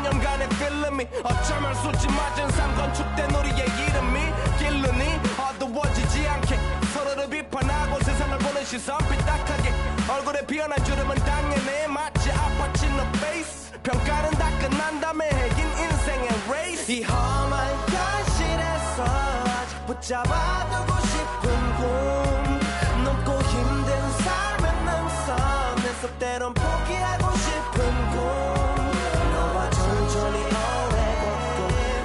5년간의 필름이 어쩌면 수지 맞은 삶 건축된 우리의 이름이 길르니 어두워지지 않게 서로를 비판하고 세상을 보는 시선 삐딱하게 얼굴에 피어난 주름은 당연해 마치 아파친 너 페이스 평가는 다 끝난 다음에 핵인 인생의 레이스 이 험한 현실에서 아직 붙잡아두고 싶은 꿈 높고 힘든 삶의 능선에서 때론 포기하고 싶은 꿈 너와 천천히 오래 걷고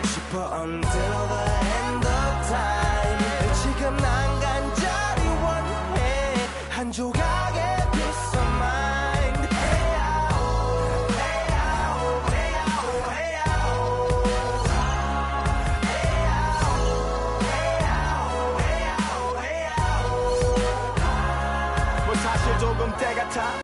싶어 until the end of time 지금 난 간절히 원해 한 조각의 peace of mind 뭐 사실 조금 때 같아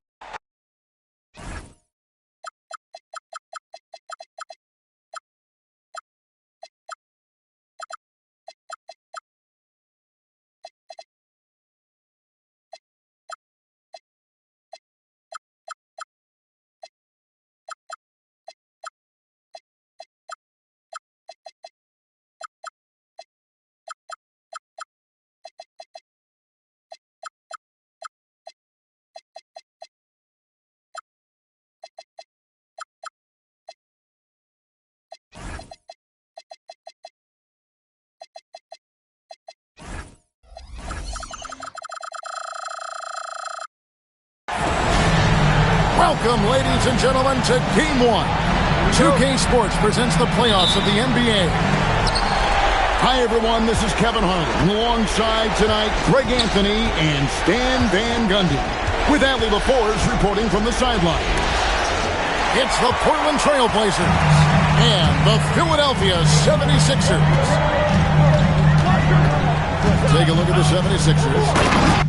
Welcome, ladies and gentlemen, to Game 1. 2K Sports presents the playoffs of the NBA. Hi, everyone. This is Kevin Harlan. Alongside tonight, Greg Anthony and Stan Van Gundy. With Allie LaForge reporting from the sideline. It's the Portland Trail Blazers and the Philadelphia 76ers. Take a look at the 76ers.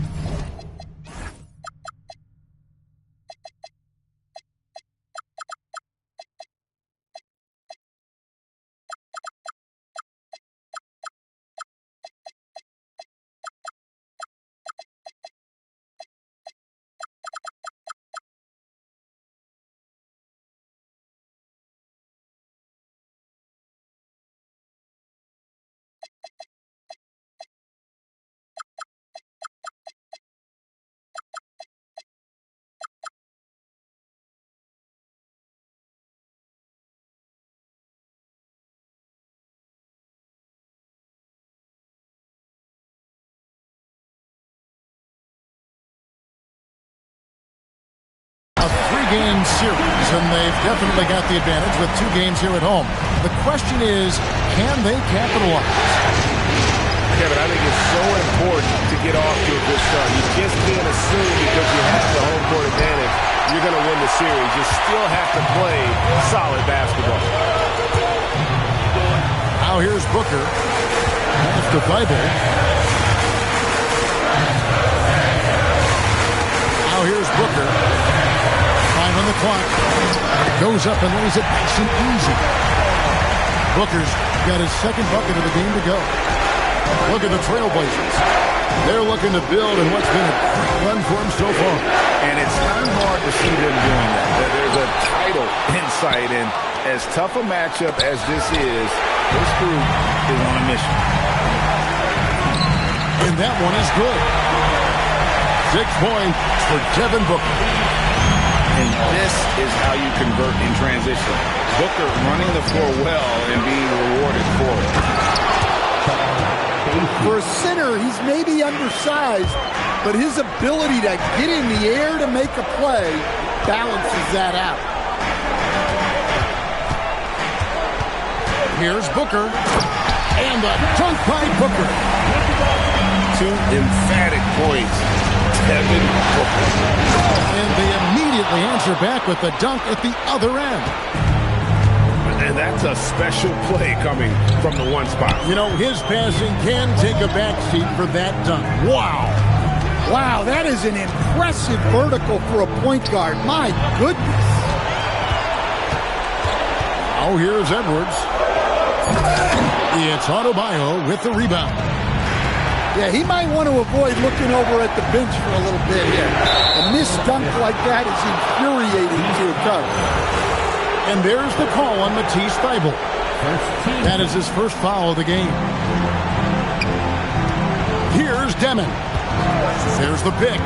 Game series, and they've definitely got the advantage with 2 games here at home. The question is, can they capitalize? Kevin, I think it's so important to get off to a good start. You just can't assume because you have the home court advantage you're going to win the series. You still have to play solid basketball. Now here's Booker. After Bible. Now here's Booker. Time on the clock. Goes up and lays it nice and easy. Booker's got his second bucket of the game to go. Look at the Trailblazers. They're looking to build in what's been a great run for them so far. And it's kind of hard to see them doing that. There's a title in sight, and as tough a matchup as this is, this group is on a mission. And that one is good. 6 points for Devin Booker. And this is how you convert in transition. Booker running the floor well and being rewarded for it. For a center, he's maybe undersized, but his ability to get in the air to make a play balances that out. Here's Booker. And a dunk by Booker. 2 emphatic points. Devin Booker. And they immediately answer back with the dunk at the other end. And that's a special play coming from the one spot. You know, his passing can take a backseat for that dunk. Wow. Wow, that is an impressive vertical for a point guard. My goodness. Oh, here's Edwards. It's Adebayo with the rebound. Yeah, he might want to avoid looking over at the bench for a little bit here. A missed dunk like that is infuriating to a coach. And there's the call on Matisse Thybulle. That is his first foul of the game. Here's Demon. There's the pick.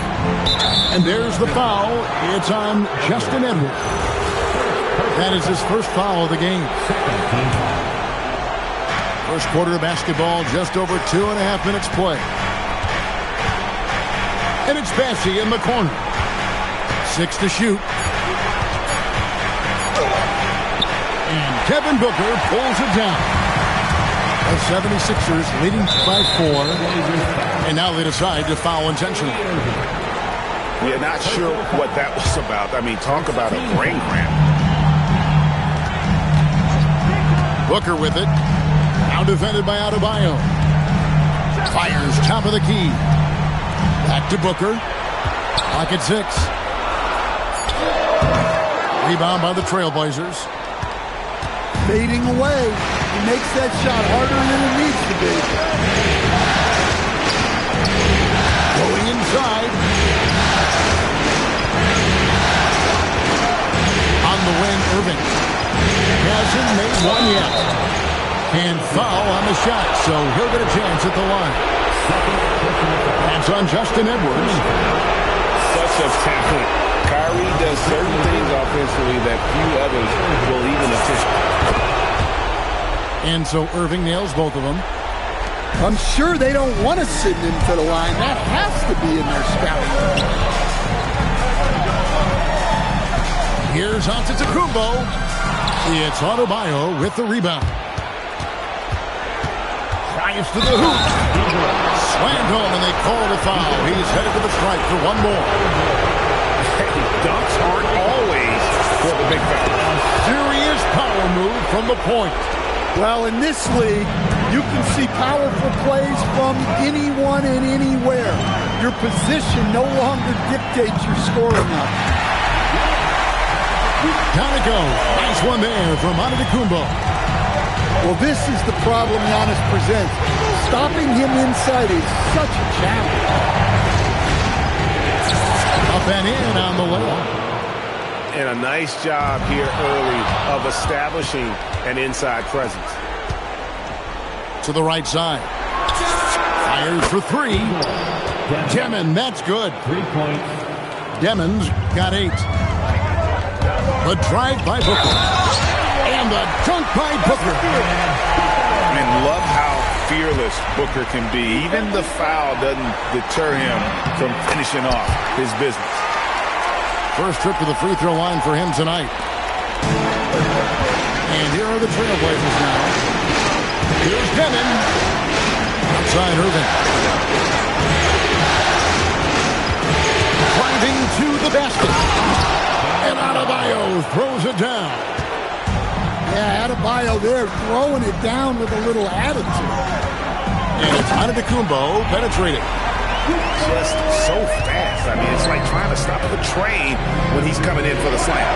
And there's the foul. It's on Justin Edwards. That is his first foul of the game. First quarter of basketball, just over 2.5 minutes play. And it's Bassey in the corner. 6 to shoot. And Kevin Booker pulls it down. The 76ers leading by 4. And now they decide to foul intentionally. Yeah, not sure what that was about. I mean, talk about a brain cramp. Booker with it. Now defended by Adebayo. Fires top of the key. Back to Booker. Pocket 6. Rebound by the Trailblazers. Fading away. He makes that shot harder than it needs to be. Going inside. On the wing, Irving. Hasn't made one yet. And foul on the shot, so he'll get a chance at the line. That's on Justin Edwards. Such a talent. Kyrie does certain things offensively that few others will even attempt. And so Irving nails both of them. I'm sure they don't want to send him to the line. That has to be in their scouting. Here's Antetokounmpo. It's Adebayo with the rebound. Drives to the hoop. Slammed home, and they call the foul. He's headed to the stripe for one more. Dunks aren't always for the big foul. Serious power move from the point. Well, in this league, you can see powerful plays from anyone and anywhere. Your position no longer dictates your scoring up. Gotta go. Nice one there from Antetokounmpo. Well, this is the problem Giannis presents. Stopping him inside is such a challenge. Up and in on the layup. And a nice job here early of establishing an inside presence. To the right side. Fires for 3. Demon, that's good. 3 points. Demon's got 8. The drive by Booker. And the dunk by Booker. And love how fearless Booker can be. Even the foul doesn't deter him from finishing off his business. First trip to the free throw line for him tonight. And here are the Trailblazers now. Here's Demon. Outside Irving. Driving to the basket. And Adebayo throws it down. Yeah, Adebayo there throwing it down with a little attitude. And it's Antetokounmpo penetrating. Just so fast. I mean, it's like trying to stop the train when he's coming in for the slam.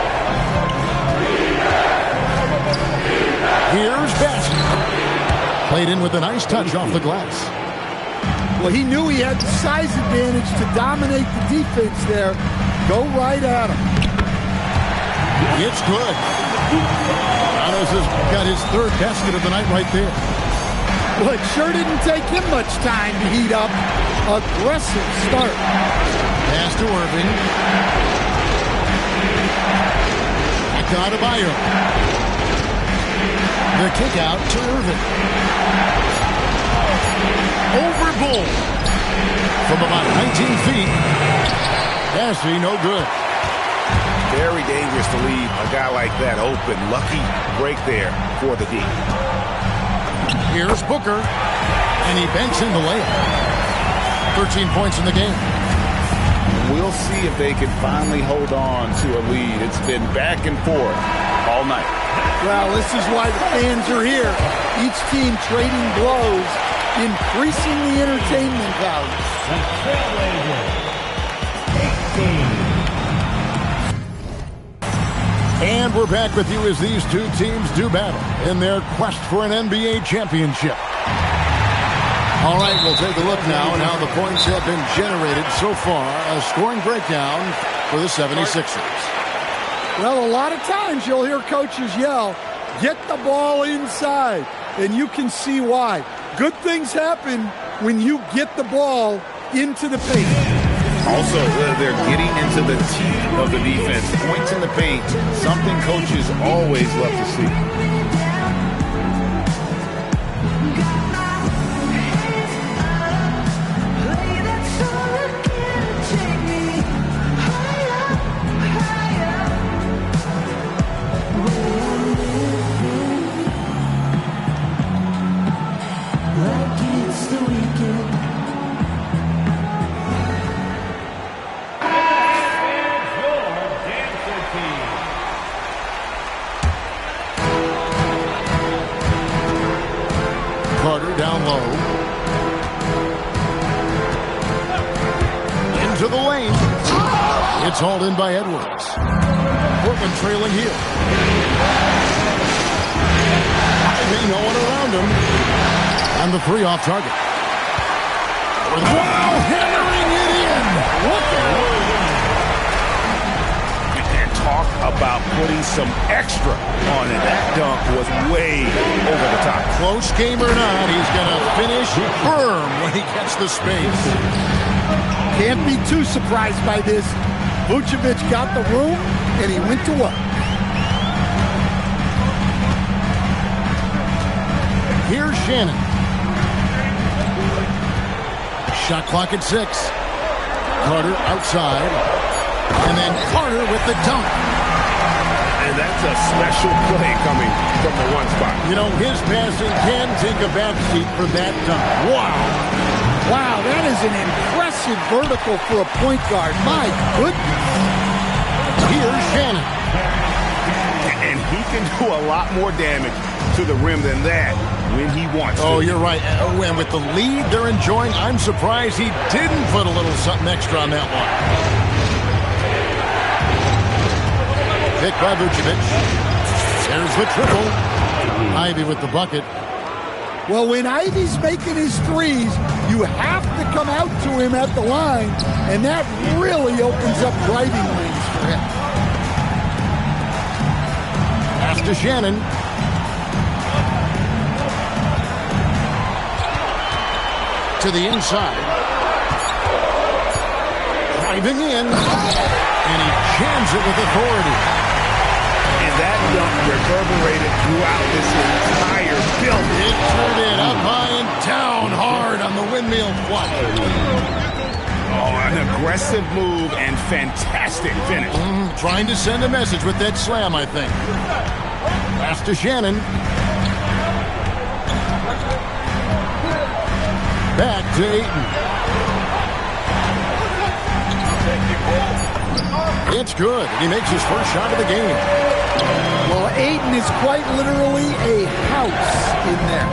Here's Bassey. Played in with a nice touch off the glass. Well, he knew he had the size advantage to dominate the defense there. Go right at him. It's good. Giannis has got his 3rd basket of the night right there. Well, it sure didn't take him much time to heat up. Aggressive start. Pass to Irving. Back to Adebayo. The kick out to Irving. Over Bull. From about 19 feet. Bassey, no good. Very dangerous to leave a guy like that open. Lucky break there for the D. Here's Booker. And he banks in the layup. 13 points in the game. We'll see if they can finally hold on to a lead. It's been back and forth all night. Well, this is why the fans are here. Each team trading blows, increasing the entertainment value. The Trailblazers, 18. And we're back with you as these two teams do battle in their quest for an NBA championship. All right, we'll take a look now at how the points have been generated so far. A scoring breakdown for the 76ers. Well, a lot of times you'll hear coaches yell, "Get the ball inside," and you can see why. Good things happen when you get the ball into the paint. Also, they're getting into the teeth of the defense. Points in the paint, something coaches always love to see. Carter down low. Into the lane. It's hauled in by Edwards. Portland trailing here. Ivy, no one around him. And the three off target. Wow, hammering it in. What the hell? And talk about putting some extra on it. That dunk was way over the top. Close game or not, he's going to finish firm when he gets the space. Can't be too surprised by this. Vucevic got the room, and he went to work. Here's Shannon. Shot clock at 6. Carter outside. And then Carter with the dunk. And that's a special play coming from the one spot. You know, his passing can take a backseat for that dunk. Wow. Wow, that is an impressive vertical for a point guard. My goodness. Here's Shannon. And he can do a lot more damage to the rim than that when he wants to. Oh, you're right. And with the lead they're enjoying, I'm surprised he didn't put a little something extra on that one. Picked by Vucevic. There's the triple. Ivy with the bucket. Well, when Ivy's making his threes, you have to come out to him at the line, and that really opens up driving lanes for him. Pass to Shannon. To the inside. Driving in. And he jams it with authority. And that dunk reverberated throughout this entire building. It turned it up high and down hard on the windmill flush. Oh, an aggressive move and fantastic finish. Trying to send a message with that slam, I think. Pass to Shannon. Back to Ayton. It's good. He makes his first shot of the game. Well, Ayton is quite literally a house in there.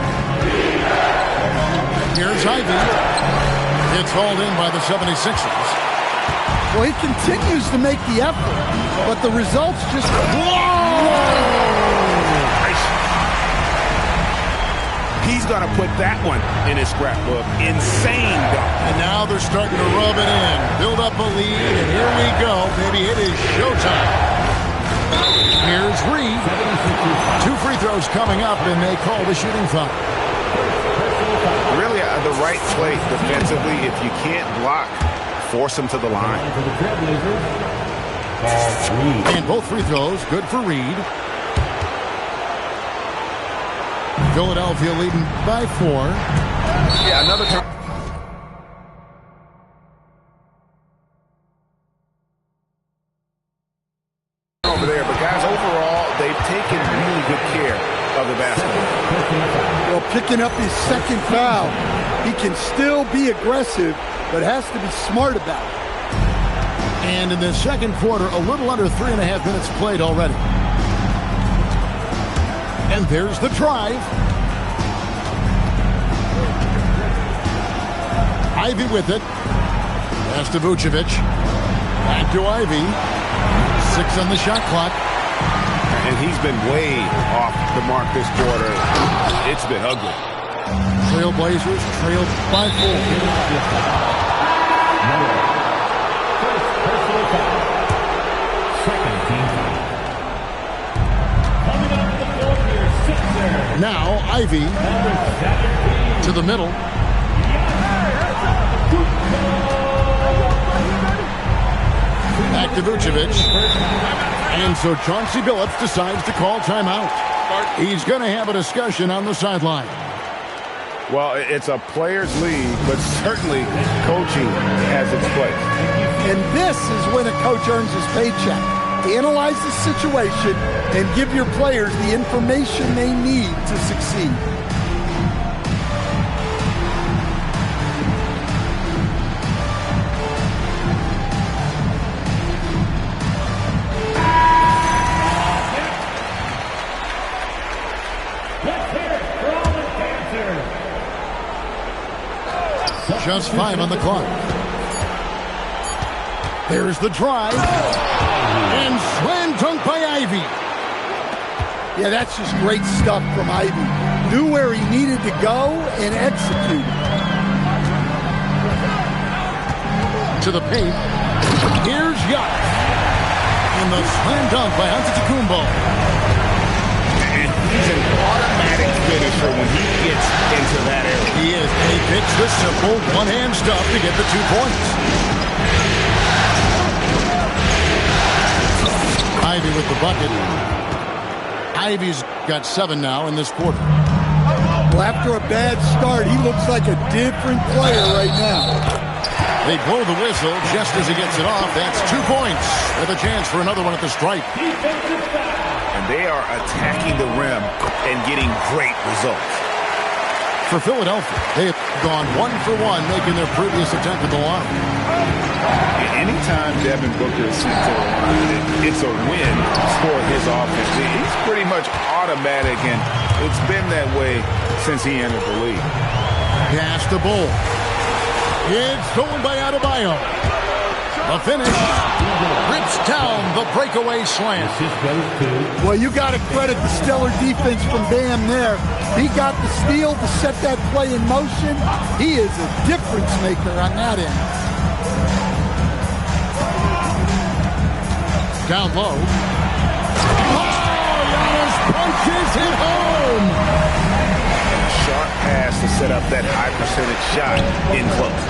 Here's Ivy. It's hauled in by the 76ers. Well, he continues to make the effort, but the results just... Whoa! He's going to put that one in his scrapbook. Insane dunk. And now they're starting to rub it in. Build up a lead, and here we go. Baby, it is showtime. Here's Reed. 2 free throws coming up, and they call the shooting foul. Really the right play defensively. If you can't block, force him to the line. And both free throws, good for Reed. Philadelphia leading by 4. Yeah, another time. Over there, but guys, overall, they've taken really good care of the basketball. Well, picking up his second foul, he can still be aggressive, but has to be smart about it. And in the second quarter, a little under 3.5 minutes played already. And there's the drive. Ivy with it. Pass to Vucevic. Back to Ivy. 6 on the shot clock. And he's been way off the mark this quarter. It's been ugly. Trailblazers trailed by 4. Second team. Now Ivy to the middle. Back to Vucevic. And so Chauncey Billups decides to call timeout. He's going to have a discussion on the sideline. Well, it's a players' league, but certainly coaching has its place. And this is when a coach earns his paycheck. Analyze the situation and give your players the information they need to succeed. Just 5 on the clock. There's the drive. And slam dunk by Ivy. Yeah, that's just great stuff from Ivy. Knew where he needed to go and executed. To the paint. Here's Giannis. And the slam dunk by Antetokounmpo. And he's an automatic finisher when he gets into that area. He is. And he picks the simple one-hand stuff to get the 2 points. Ivy with the bucket. Ivy's got 7 now in this quarter. Well, after a bad start, he looks like a different player right now. They blow the whistle just as he gets it off. That's 2 points with a chance for another one at the stripe. And they are attacking the rim and getting great results. For Philadelphia, they have gone 1 for 1, making their previous attempt at the line. Anytime Devin Booker is sent to the line, it's a win for his offense. He's pretty much automatic, and it's been that way since he entered the league. Pass to Bull. It's stolen by Adebayo. The finish. Rips down the breakaway slam. Well, you got to credit the stellar defense from Bam there. He got the steal to set that play in motion. He is a difference maker on that end. Down low. Oh, Giannis punches it home. Sharp pass to set up that high percentage shot in close.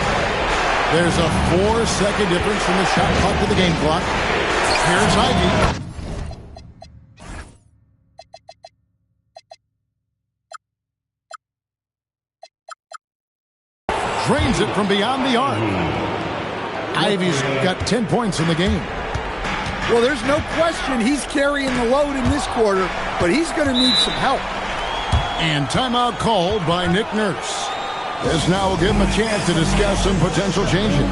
There's a 4-second difference from the shot clock to the game clock. Here's Ivy. Drains it from beyond the arc. Ivy's got 10 points in the game. Well, there's no question he's carrying the load in this quarter, but he's going to need some help. And timeout called by Nick Nurse. This now will give him a chance to discuss some potential changes.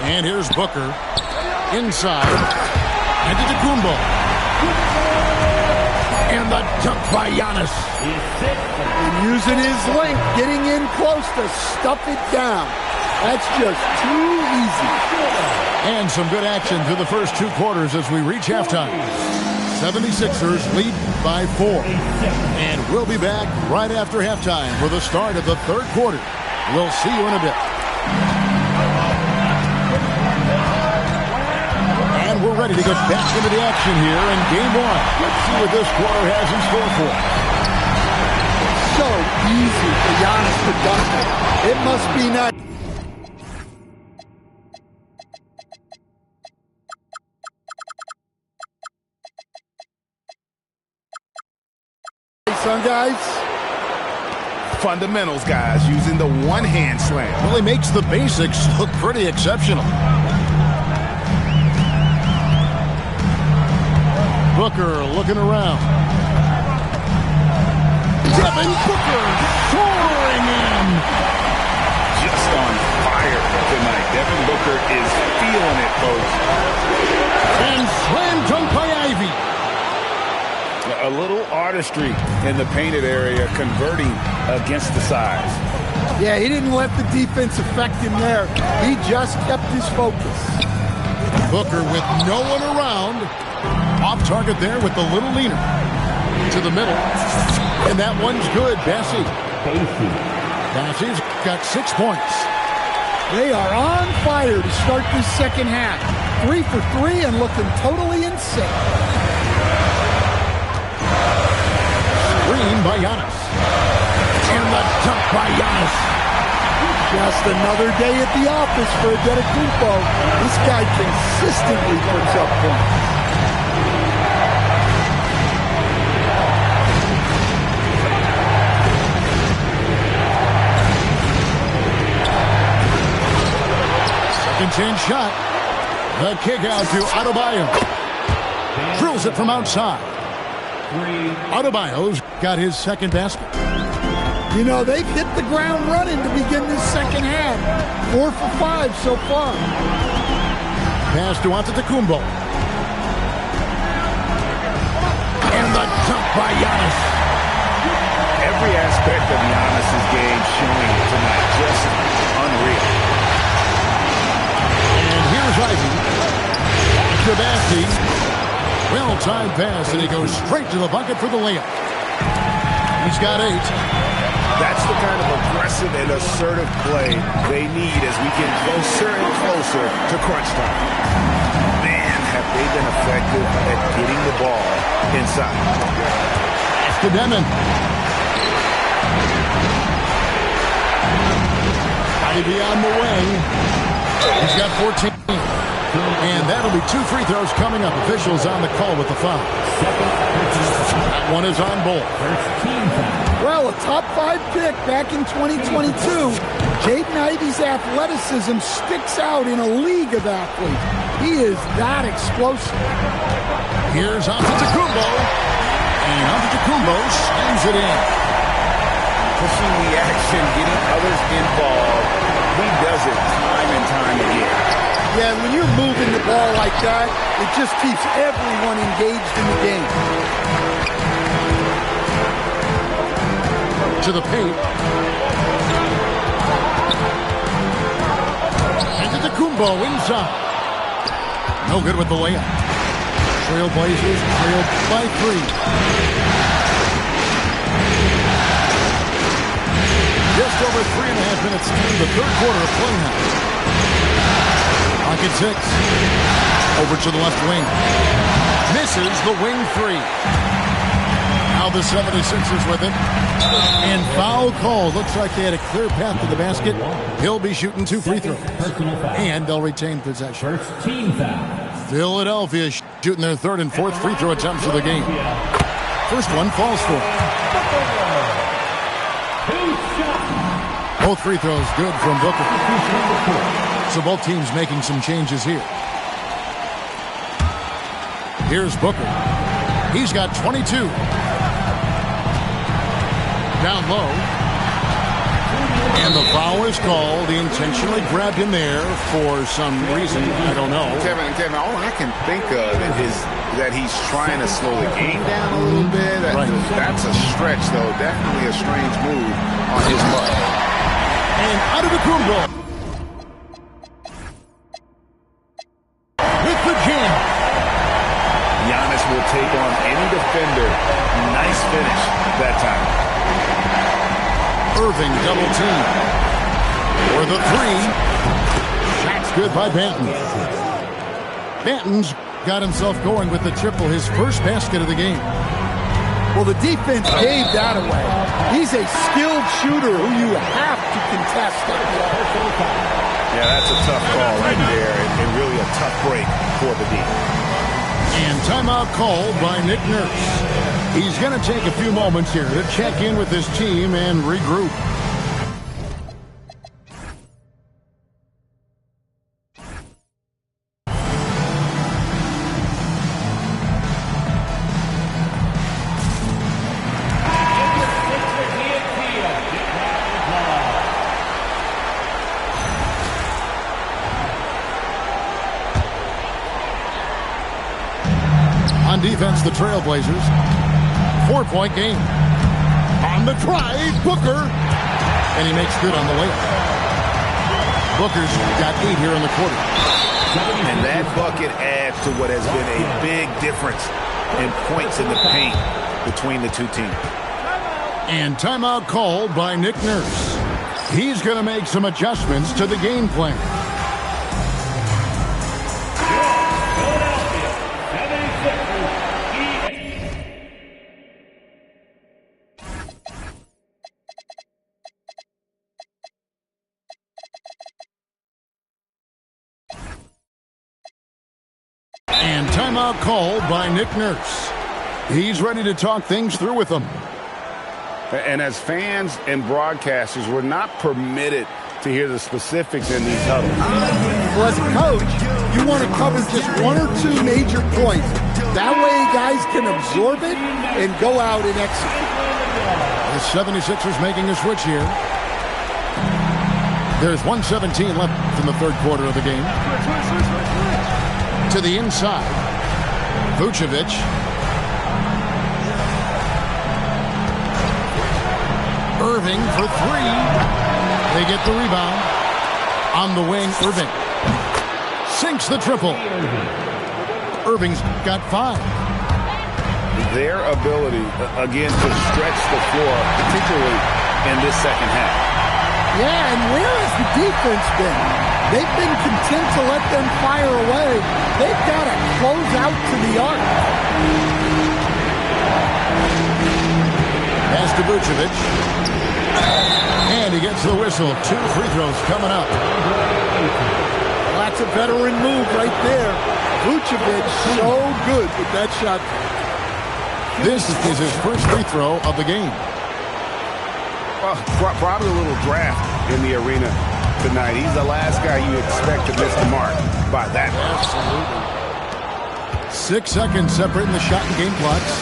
And here's Booker. Inside. Antetokounmpo. And the dunk by Giannis. And using his length, getting in close to stuff it down. That's just too easy. And some good action through the first 2 quarters as we reach halftime. 76ers lead by 4. And we'll be back right after halftime for the start of the 3rd quarter. We'll see you in a bit. And we're ready to get back into the action here in Game 1. Let's see what this quarter has in store for us. So easy for Giannis to dunk it. It must be nice. Son, guys. Fundamentals, guys, using the one-hand slam. Well, he makes the basics look pretty exceptional. Booker looking around. Devin Booker soaring in. Just on fire tonight. Devin Booker is feeling it, folks. And slam dunk by Ivy. A little artistry in the painted area, converting against the size. Yeah, he didn't let the defense affect him there. He just kept his focus. Booker with no one around. Off target there with the little leaner. To the middle. And that one's good. Bassey. Bassey's got 6 points. They are on fire to start this second half. 3 for 3 and looking totally in sync. Screen by Giannis. And the dunk by Giannis. Just another day at the office for Adetokounmpo. This guy consistently puts up points. Second chance shot. The kick out to Adebayo. Drills it from outside. Adebayo's got his second basket. You know, they've hit the ground running to begin this second half. 4 for 5 so far. Pass to Antetokounmpo. And the dunk by Giannis. Every aspect of Giannis's game showing tonight. Just unreal. And here's Ivey. Shabazzy. Well-timed pass, and he goes straight to the bucket for the layup. He's got 8. That's the kind of aggressive and assertive play they need as we get closer and closer to crunch time. Man, have they been effective at getting the ball inside. It's to Demon. Ivey on the wing. He's got 14. And that'll be 2 free throws coming up. Officials on the call with the foul. That one is on Bol. Well, a top 5 pick back in 2022. Jaden Ivey's athleticism sticks out in a league of athletes. He is that explosive. Here's Antetokounmpo. And Antetokounmpo slams it in. Pushing the action, getting others involved. He does it time and time again. Yeah, when you're moving the ball like that, it just keeps everyone engaged in the game. To the paint. Antetokounmpo inside. No good with the layup. Trailblazers trailed by 3. Just over 3.5 minutes into the third quarter of play now. Pocket 6. Over to the left wing. Misses the wing 3. Now the 76ers with it. And foul call. Looks like they had a clear path to the basket. He'll be shooting 2 free throws. And they'll retain possession. Philadelphia shooting their 3rd and 4th free throw attempts of the game. First one falls for it. Both free throws good from Booker. So both teams making some changes here. Here's Booker. He's got 22. Down low. And the foul is called. He intentionally grabbed him there for some reason. I don't know. Kevin, all I can think of is that he's trying to slow the game down a little bit. That's a stretch, though. Definitely a strange move on his part. And out of the Kumbo. With the jam. Giannis will take on any defender. Nice finish that time. Irving double team. For the 3. Shot's good by Banton. Banton's got himself going with the triple, his first basket of the game. Well, the defense gave that away. He's a skilled shooter who you have to contest. Yeah, that's a tough call right there, and really a tough break for the defense. And timeout called by Nick Nurse. He's going to take a few moments here to check in with his team and regroup. On defense, the Trailblazers. 4-point game. On the drive, Booker. And he makes good on the layup. Booker's got 8 here in the quarter. And that bucket adds to what has been a big difference in points in the paint between the two teams. And timeout called by Nick Nurse. He's going to make some adjustments to the game plan. And timeout called by Nick Nurse. He's ready to talk things through with them. And as fans and broadcasters, we're not permitted to hear the specifics in these huddles. Well, as a coach, you want to cover just one or two major points. That way guys can absorb it and go out and execute. The 76ers making a switch here. There's 1:17 left in the third quarter of the game. To the inside. Vucevic. Irving for three. They get the rebound. On the wing, Irving. Sinks the triple. Irving's got 5. Their ability, again, to stretch the floor, particularly in this second half. Yeah, and where has the defense been? They've been content to let them fire away. They've got to close out to the arc. Pass to Vucevic. And he gets the whistle. 2 free throws coming up. Well, that's a veteran move right there. Vucevic so good with that shot. This is his first free throw of the game. Well, probably a little draft in the arena tonight. He's the last guy you expect to miss the mark by that much. Absolutely. 6 seconds separating the shot and game clocks.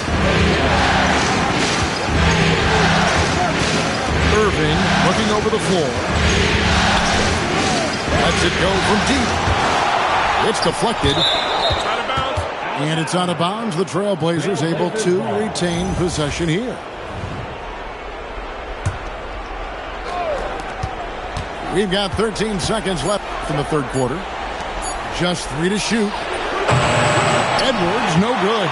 Irving looking over the floor. Lets it go from deep. It's deflected. And it's out of bounds. The Trailblazers able to retain possession here. We've got 13 seconds left in the third quarter. Just 3 to shoot. Edwards, no good.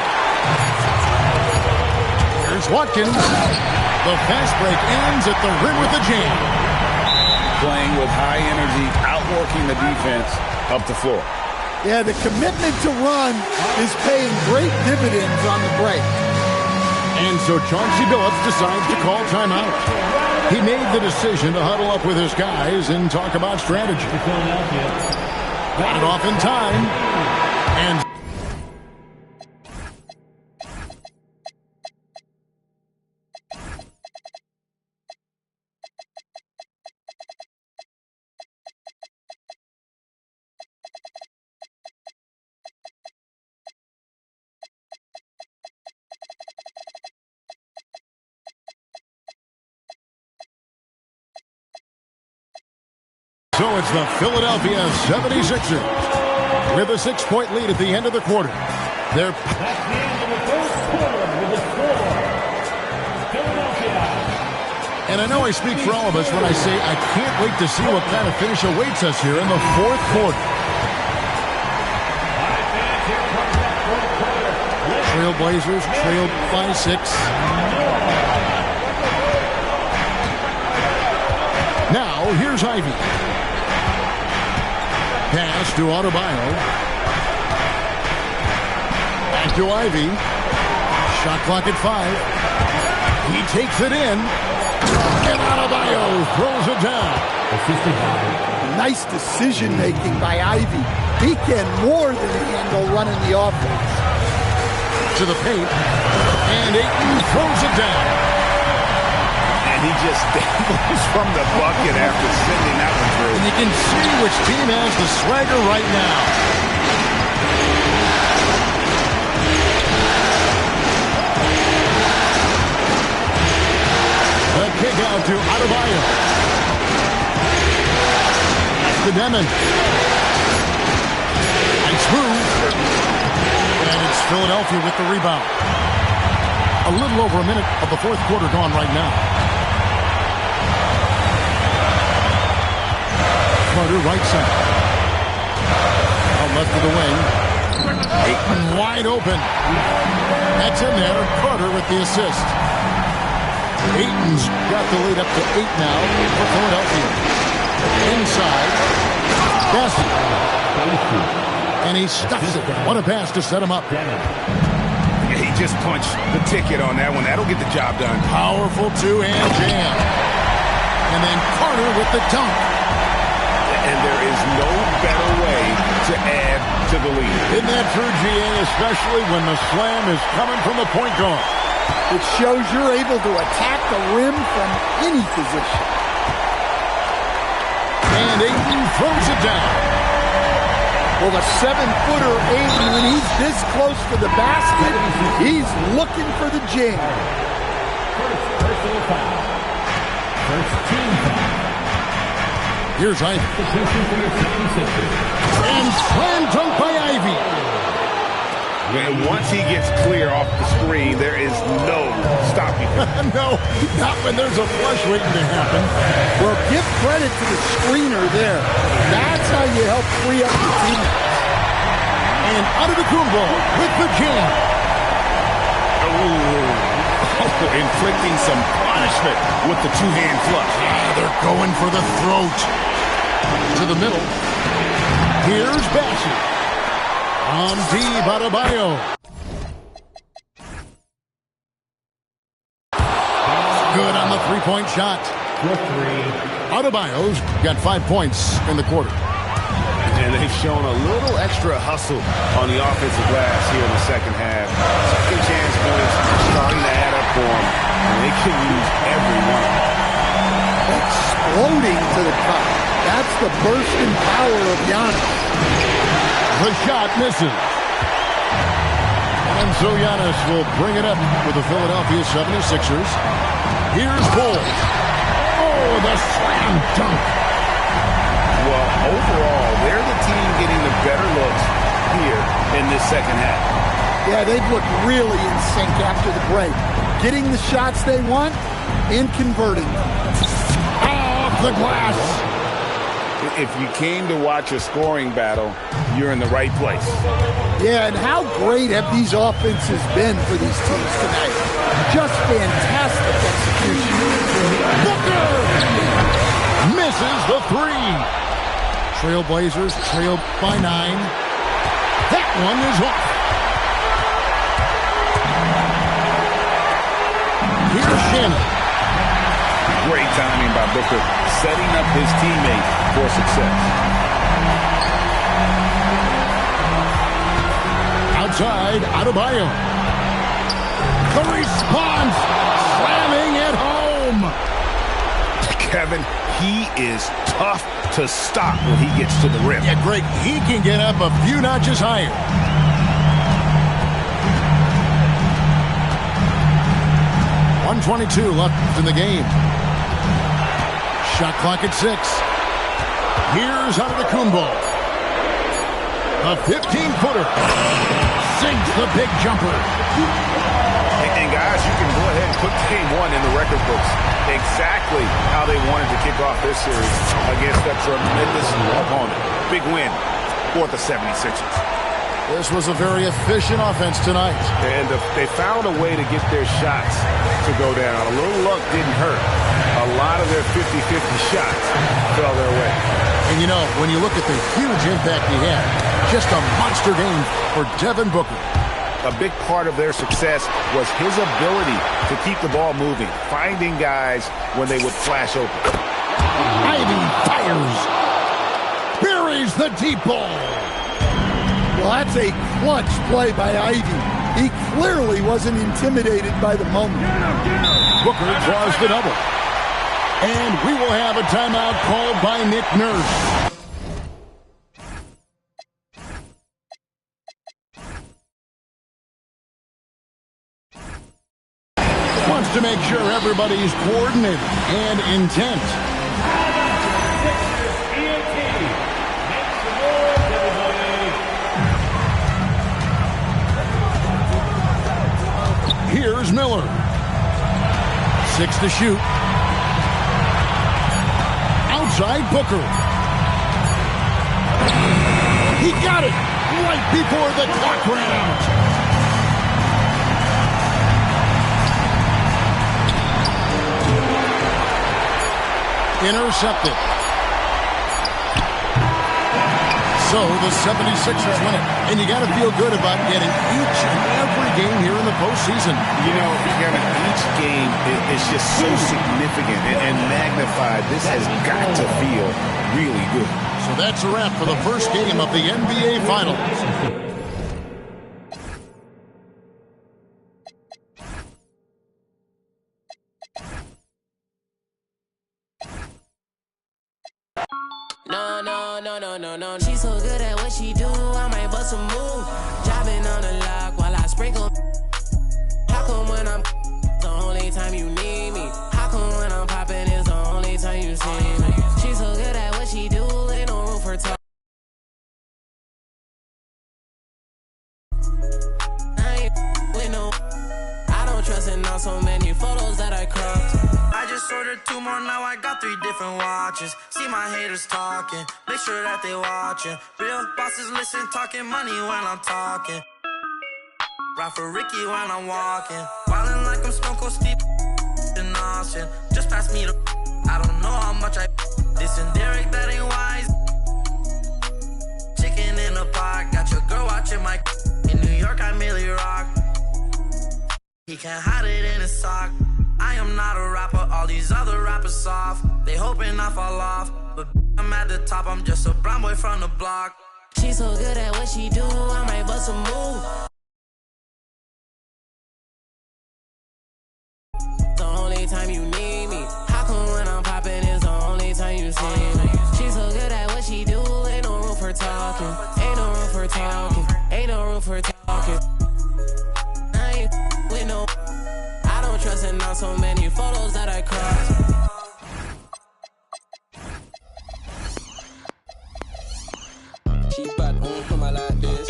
Here's Watkins. The fast break ends at the rim with a jam. Playing with high energy, outworking the defense up the floor. Yeah, the commitment to run is paying great dividends on the break. And so Chauncey Billups decides to call timeout. He made the decision to huddle up with his guys and talk about strategy. Got it off in time. And so it's the Philadelphia 76ers with a 6-point lead at the end of the quarter. They're and I know I speak for all of us when I say I can't wait to see what kind of finish awaits us here in the fourth quarter. Trailblazers trailed by 6. Now here's Ivy. Pass to Adebayo. Back to Ivy. Shot clock at 5. He takes it in. And Adebayo throws it down. Nice decision-making by Ivy. He can more than handle running the offense. To the paint. And Ayton throws it down. And he just dangles from the bucket after sending that one through. And you can see which team has the swagger right now. The kick out to Adebayo. That's to Demon. Nice move. And it's Philadelphia with the rebound. A little over a minute of the fourth quarter gone right now. Carter right side. A left of the wing. Ayton wide open. That's in there. Carter with the assist. Ayton's got the lead up to 8 now for Philadelphia. Inside. Bassett. And he stuffs it. What a pass to set him up. He just punched the ticket on that one. That'll get the job done. Powerful two-hand jam. And then Carter with the dunk. And there is no better way to add to the lead. Isn't that true, GA? Especially when the slam is coming from the point guard. It shows you're able to attack the rim from any position. And Ayton throws it down. Well, the 7-footer Ayton, when he's this close to the basket, he's looking for the jam. First personal foul. First team foul. Here's Ivy. Substitution for your 76ers. And slam dunk by Ivy. And once he gets clear off the screen, there is no stopping him. No, not when there's a flush waiting to happen. Well, give credit to the screener there. That's how you help free up the team. And Antetokounmpo with the jam. Inflicting some punishment with the two-hand flush. They're going for the throat. To the middle. Here's Bassett. On Deep Adebayo. Good on the three-point shot. Adebayo's got 5 points in the quarter. And they've shown a little extra hustle on the offensive glass here in the second half. Second chance points starting to add up for them. And they can use every one of them. Exploding to the cup. That's the bursting power of Giannis. The shot misses. And so Giannis will bring it up with the Philadelphia 76ers. Here's Bull. Oh, the slam dunk. Well, overall, they're the team getting the better looks here in this second half. Yeah, they've looked really in sync after the break. Getting the shots they want and converting them. Off the glass. If you came to watch a scoring battle, you're in the right place. Yeah, and how great have these offenses been for these teams tonight? Just fantastic execution. Booker misses the three. Trailblazers trail by 9. That one is off. Here's Shannon. Great timing by Booker, setting up his teammate for success. Outside, Adebayo. The response, slamming it home. Kevin, he is tough to stop when he gets to the rim. Yeah, great. He can get up a few notches higher. .122 left in the game. Shot clock at 6. Here's Antetokounmpo. A 15-footer. Sinks the big jumper. And guys, you can go ahead and put game one in the record books. Exactly how they wanted to kick off this series against a tremendous opponent. Big win for the 76ers. This was a very efficient offense tonight. And they found a way to get their shots to go down. A little luck didn't hurt. A lot of their 50-50 shots fell their way. And you know, when you look at the huge impact he had, just a monster game for Devin Booker. A big part of their success was his ability to keep the ball moving, finding guys when they would flash open. Ivy fires. Buries the deep ball. Well, that's a clutch play by Ivy. He clearly wasn't intimidated by the moment. Booker draws the double. And we will have a timeout called by Nick Nurse. Wants to make sure everybody's coordinated and intent. Here's Miller. 6 to shoot. Outside Booker. He got it right before the clock ran out. Intercepted. So the 76ers win it. And you got to feel good about getting each and every game here in the postseason. You know, Kevin, each game is just so significant and magnified. This has got to feel really good. So that's a wrap for the first game of the NBA Finals. No. She's so good at what she do, I might bust a move. Jobbing on the lock while I sprinkle. How come when I'm the only time you need me? How come when I'm popping is the only time you see me? She's so good at what she do, ain't no room for talk. I don't trust in on so many photos that I cropped. I just ordered 2 more, now I got 3 different watches. See my haters talking, make sure that they watching. Real bosses listen, talking money when I'm talking. Ride for Ricky when I'm walking. Wildin' like I'm Stone Cold Steve in Austin. Just pass me the I don't know how much I this and Derek, that ain't wise. Chicken in the pot, got your girl watching my in New York, I merely rock. He can't hide it in his sock. I am not a rapper, all these other rappers soft. They hoping I fall off, but I'm at the top, I'm just a brown boy from the block. She's so good at what she do, I might bust a move. The only time you need me, how come when I'm popping is the only time you see me? She's so good at what she do, ain't no room for talking. Ain't no room for talking, ain't no room for talking. I ain't with no I don't trust in on so many photos that I cropped. She bad, come like this.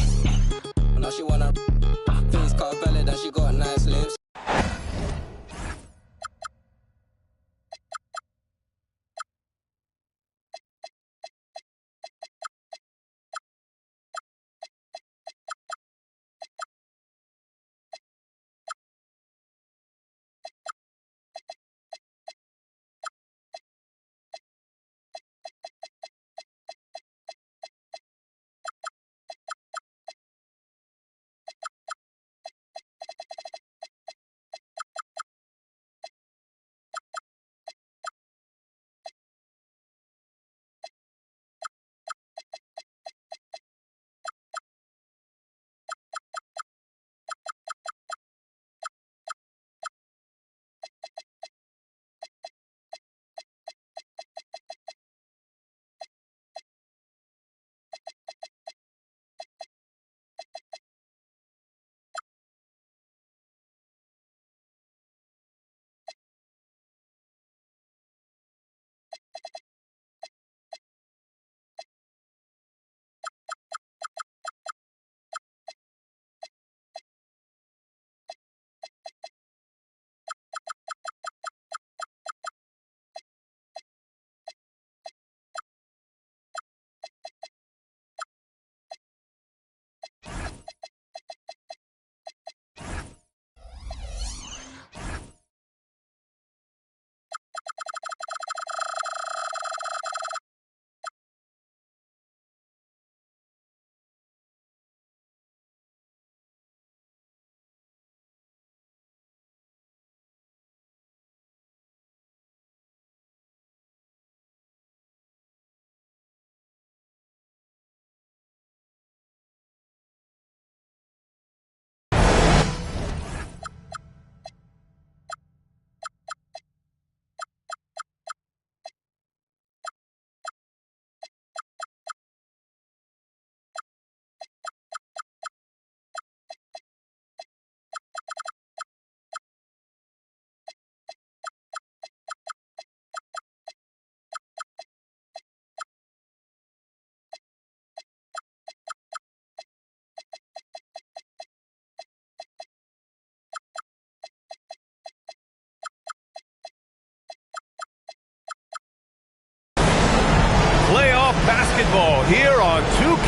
Now she wanna face cut valid and she got nice lips.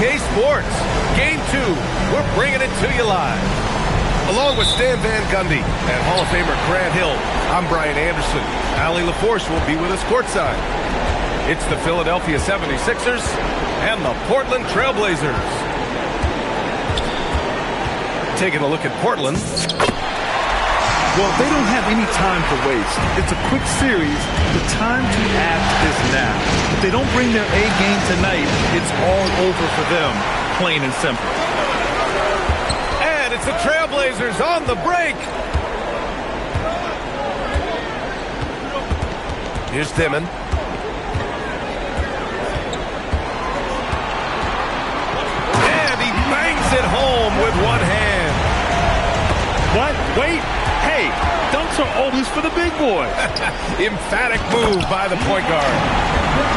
2K Sports. Game 2. We're bringing it to you live. Along with Stan Van Gundy and Hall of Famer Grant Hill, I'm Brian Anderson. Allie LaForce will be with us courtside. It's the Philadelphia 76ers and the Portland Trailblazers. Taking a look at Portland. Well, they don't have any time to waste. It's a quick series. The time to act is now. If they don't bring their A game tonight, it's all over for them, plain and simple. And it's the Trailblazers on the break. Here's Dimon. And he bangs it home with one hand. What? Wait. Hey, dunks are always for the big boys. Emphatic move by the point guard.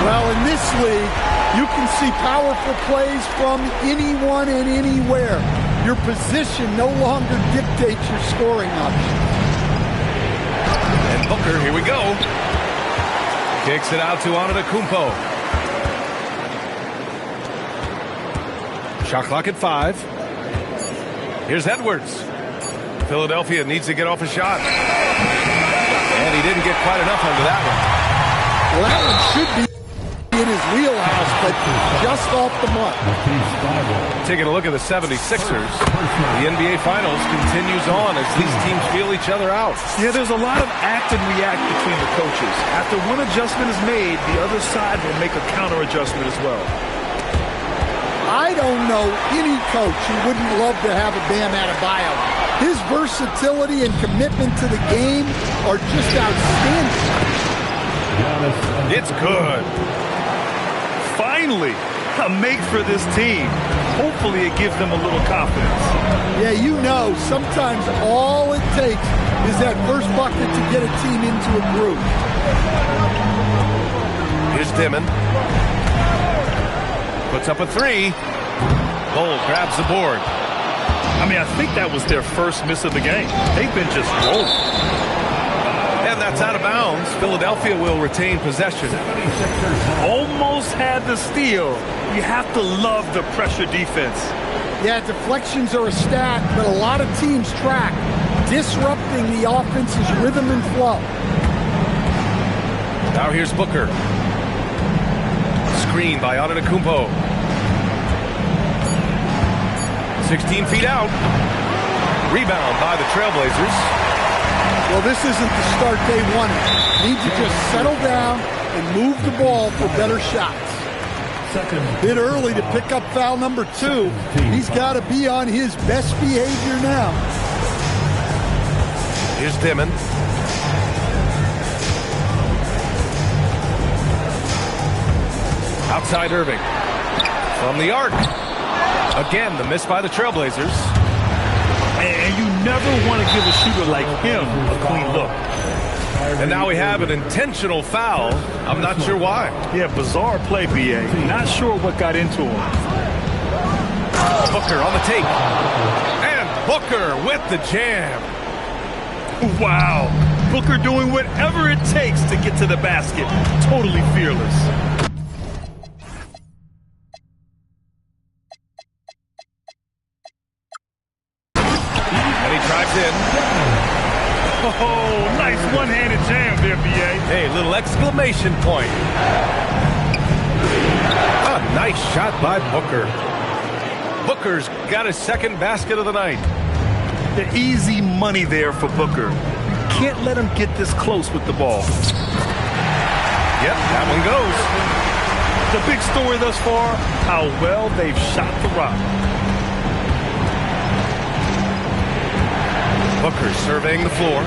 Well, in this league, you can see powerful plays from anyone and anywhere. Your position no longer dictates your scoring options. And Booker, here we go. Kicks it out to Antetokounmpo. Shot clock at 5. Here's Edwards. Philadelphia needs to get off a shot. And he didn't get quite enough under that one. Well, that one should be in his wheelhouse, but just off the mark. Taking a look at the 76ers. The NBA Finals continues on as these teams feel each other out. Yeah, there's a lot of act and react between the coaches. After one adjustment is made, the other side will make a counter adjustment as well. I don't know any coach who wouldn't love to have a Bam Adebayo. His versatility and commitment to the game are just outstanding. It's good. Finally, a make for this team. Hopefully it gives them a little confidence. Yeah, you know, sometimes all it takes is that first bucket to get a team into a groove. Here's Dimon. Puts up a 3. Cole grabs the board. I mean, I think that was their first miss of the game. They've been just rolling. And that's out of bounds. Philadelphia will retain possession. Almost had the steal. You have to love the pressure defense. Yeah, deflections are a stat that a lot of teams track, disrupting the offense's rhythm and flow. Now here's Booker. Screen by Antetokounmpo. 16 feet out. Rebound by the Trailblazers. Well, this isn't the start they wanted. Need to just settle down and move the ball for better shots. A bit early to pick up foul number 2. He's got to be on his best behavior now. Here's Dimon. Outside Irving. From the arc. Again, the miss by the Trailblazers. And you never want to give a shooter like him a clean look. And now we have an intentional foul. I'm not sure why. Yeah, bizarre play, B.A. Not sure what got into him. Booker on the take. And Booker with the jam. Wow. Booker doing whatever it takes to get to the basket. Totally fearless. Oh, nice one-handed jam there, B.A. Hey, little exclamation point. A nice shot by Booker. Booker's got his second basket of the night. The easy money there for Booker. Can't let him get this close with the ball. Yep, that one goes. The big story thus far, how well they've shot the rock. Booker surveying the floor.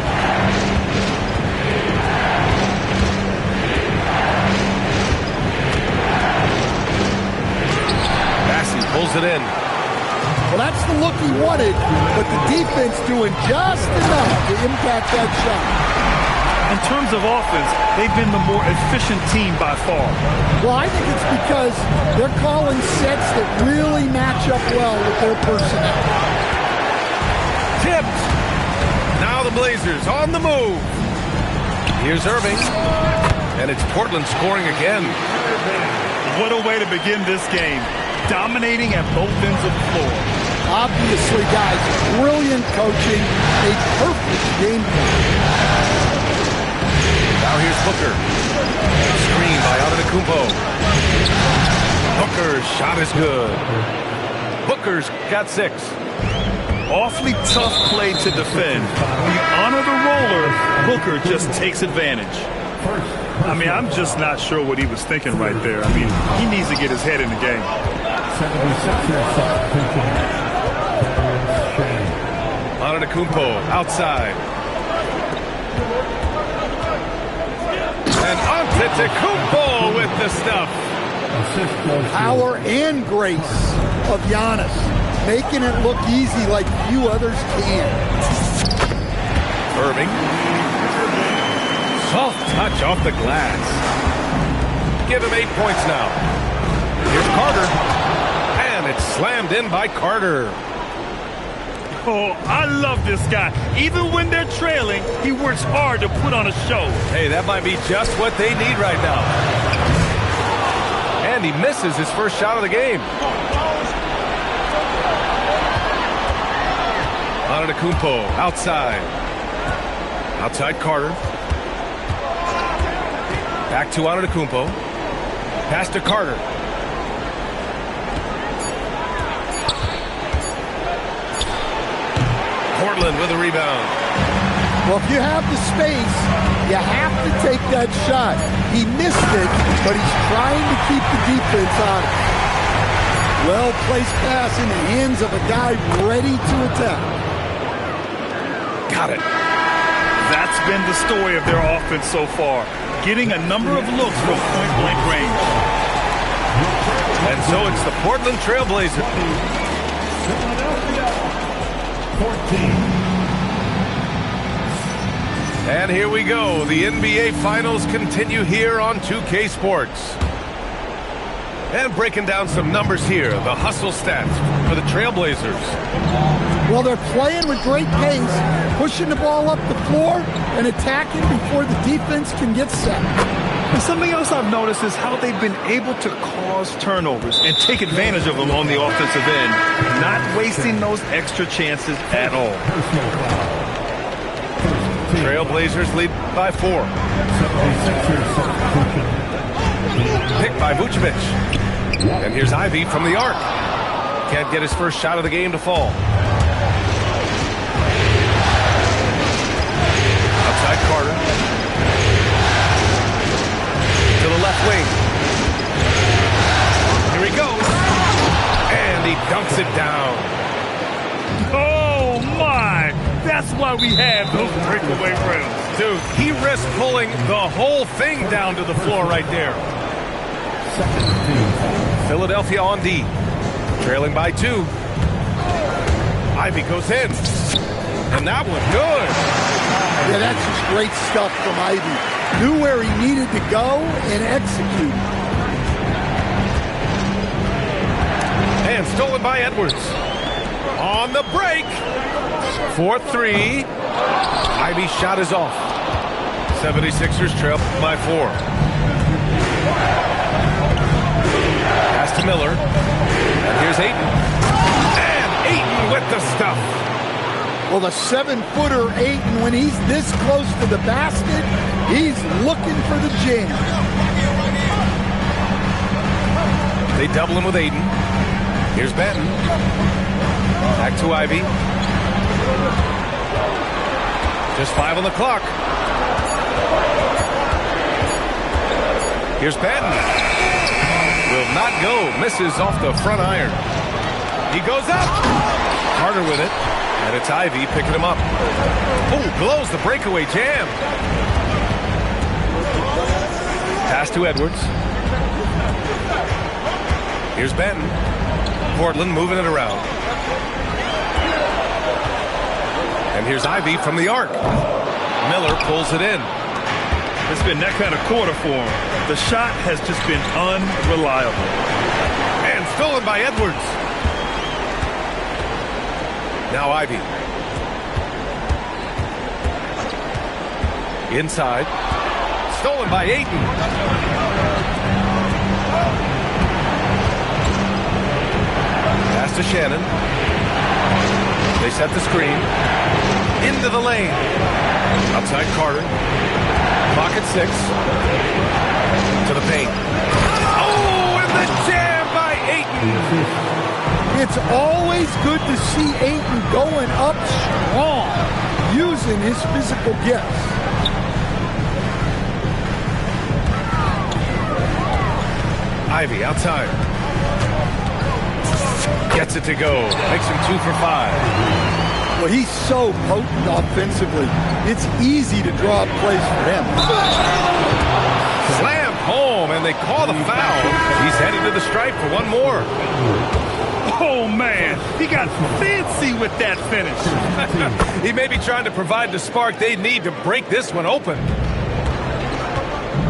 Bassey pulls it in. Well, that's the look he wanted, but the defense doing just enough to impact that shot. In terms of offense, they've been the more efficient team by far. Well, I think it's because they're calling sets that really match up well with their personnel. Tipped. Now the Blazers on the move. Here's Irving. And it's Portland scoring again. What a way to begin this game. dominating at both ends of the floor. Obviously, guys, brilliant coaching, a perfect game plan. Now here's Booker. Screen by Antetokounmpo. Booker's shot is good. Booker's got 6. Awfully tough play to defend. When you honor the roller, Booker just takes advantage. I mean, I'm just not sure what he was thinking right there. I mean, he needs to get his head in the game. Antetokounmpo outside. And Antetokounmpo with the stuff. Power and grace of Giannis, making it look easy like few others can. Irving. Soft touch off the glass. Give him 8 points now. Here's Carter. And it's slammed in by Carter. Oh, I love this guy. Even when they're trailing, he works hard to put on a show. Hey, that might be just what they need right now. And he misses his first shot of the game. Antetokounmpo outside. Outside Carter. Back to Antetokounmpo. Pass to Carter. Portland with a rebound. Well, if you have the space, you have to take that shot. He missed it, but he's trying to keep the defense honest. Well-placed pass in the hands of a guy ready to attack. Got it. That's been the story of their offense so far, getting a number of looks from point-blank range. And so it's the Portland Trailblazers. 14. And here we go. The NBA Finals continue here on 2K Sports. And breaking down some numbers here, the hustle stats for the Trailblazers. Well, they're playing with great pace, pushing the ball up the floor and attacking before the defense can get set. And something else I've noticed is how they've been able to cause turnovers and take advantage of them on the offensive end, not wasting those extra chances at all. Trailblazers lead by 4. Picked by Vucevic. And here's Ivy from the arc. Can't get his first shot of the game to fall. Outside Carter. To the left wing. Here he goes. And he dunks it down. Oh, my! That's why we have those breakaway rims. Dude, he risked pulling the whole thing down to the floor right there. Philadelphia on D. Trailing by 2. Ivy goes in. And that one good. Yeah, that's just great stuff from Ivy. Knew where he needed to go and execute. And stolen by Edwards. On the break. 4-3. Ivy's shot is off. 76ers trail by 4. Pass to Miller. And here's Ayton. And Ayton with the stuff. Well, the 7-footer Ayton, when he's this close to the basket, he's looking for the jam. They double him with Ayton. Here's Benton. Back to Ivy. Just 5 on the clock. Here's Patton. Will not go. Misses off the front iron. He goes up. Carter with it. And it's Ivy picking him up. Oh, blows the breakaway jam. Pass to Edwards. Here's Benton. Portland moving it around. And here's Ivy from the arc. Miller pulls it in. It's been that kind of quarter for him. The shot has just been unreliable. And stolen by Edwards. Now Ivy. Inside. Stolen by Ayton. to Shannon. They set the screen. Into the lane. Outside Carter. Clock at 6. To the paint. Oh, and the jam by Ayton. It's always good to see Ayton going up strong, using his physical gifts. Ivy outside. Gets it to go. Makes him 2 for 5. Well, he's so potent offensively. It's easy to draw up plays for him. Slammed home, and they call the foul. He's headed to the stripe for one more. Oh, man. He got fancy with that finish. He may be trying to provide the spark they need to break this one open.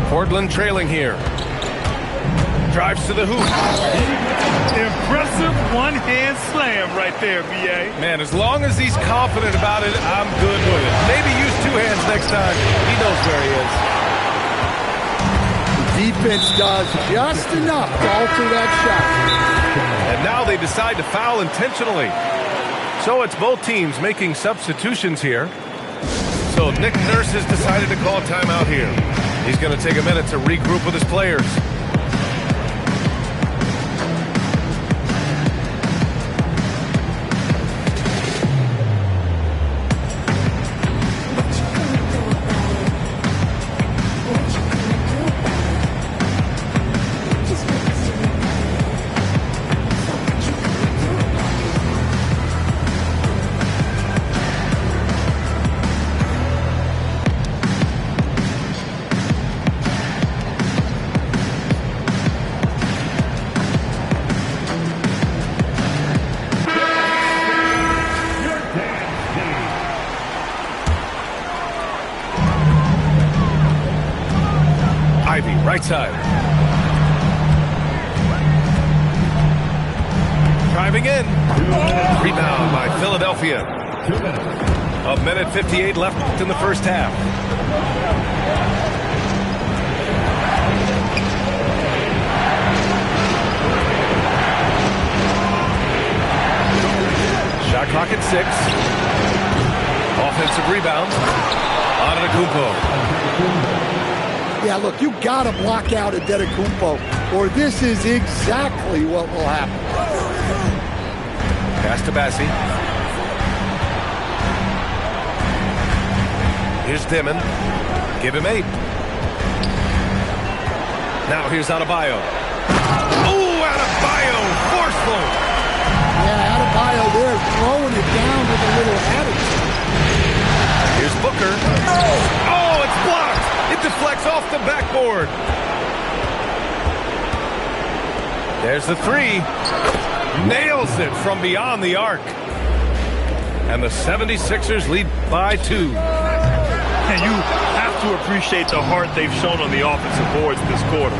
Portland trailing here. Drives to the hoop. Impressive one-hand slam right there, B.A. Man, as long as he's confident about it, I'm good with it. Maybe use 2 hands next time. He knows where he is. The defense does just enough to alter that shot. And now they decide to foul intentionally. So it's both teams making substitutions here. So Nick Nurse has decided to call timeout here. He's going to take a minute to regroup with his players. Right side. Driving in. Rebound by Philadelphia. 1:58 left in the first half. Shot clock at 6. Offensive rebound. Antetokounmpo. Yeah, look, you got to block out Antetokounmpo, or this is exactly what will happen. Pass to Bassi. Here's Dimon. Give him 8. Now here's Adebayo. Oh, Adebayo, forceful. Yeah, Adebayo there throwing it down with a little attitude. Here's Booker. Oh, it's blocked. It deflects off the backboard. There's the 3. Nails it from beyond the arc. And the 76ers lead by 2. And you have to appreciate the heart they've shown on the offensive boards this quarter.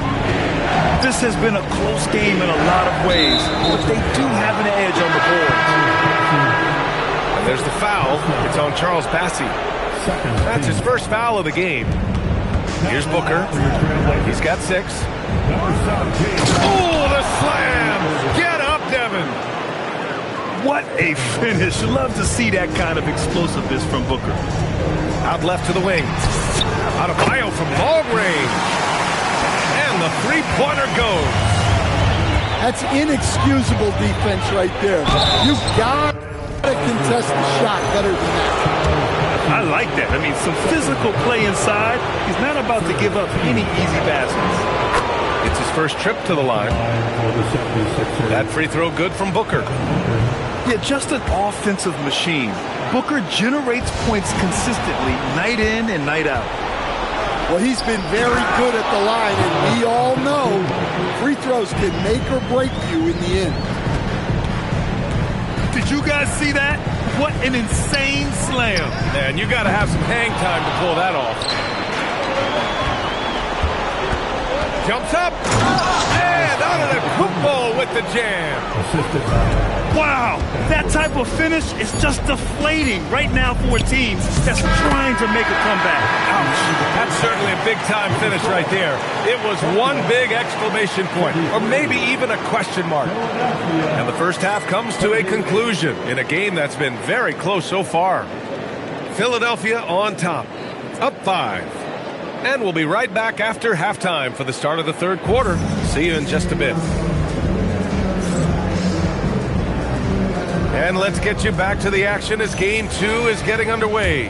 This has been a close game in a lot of ways, but they do have an edge on the boards. And there's the foul. It's on Charles Bassi. That's his first foul of the game. Here's Booker. He's got 6. Oh, the slam! Get up, Devin! What a finish. Love to see that kind of explosiveness from Booker. Out left to the wing. Adebayo from long range. And the 3-pointer goes. That's inexcusable defense right there. You've got to contest the shot better than that. I like that. I mean, some physical play inside. He's not about to give up any easy baskets. It's his first trip to the line. That free throw good from Booker. Yeah, just an offensive machine. Booker generates points consistently, night in and night out. Well, he's been very good at the line, and we all know free throws can make or break you in the end. Did you guys see that? What an insane slam. And you got to have some hang time to pull that off. Jumps up. And Antetokounmpo with the jam. Wow, that type of finish is just deflating right now for a team that's trying to make a comeback. Ouch. That's certainly a big-time finish right there. It was one big exclamation point, or maybe even a question mark. And the first half comes to a conclusion in a game that's been very close so far. Philadelphia on top, up 5. And we'll be right back after halftime for the start of the third quarter. See you in just a bit. And let's get you back to the action as Game 2 is getting underway.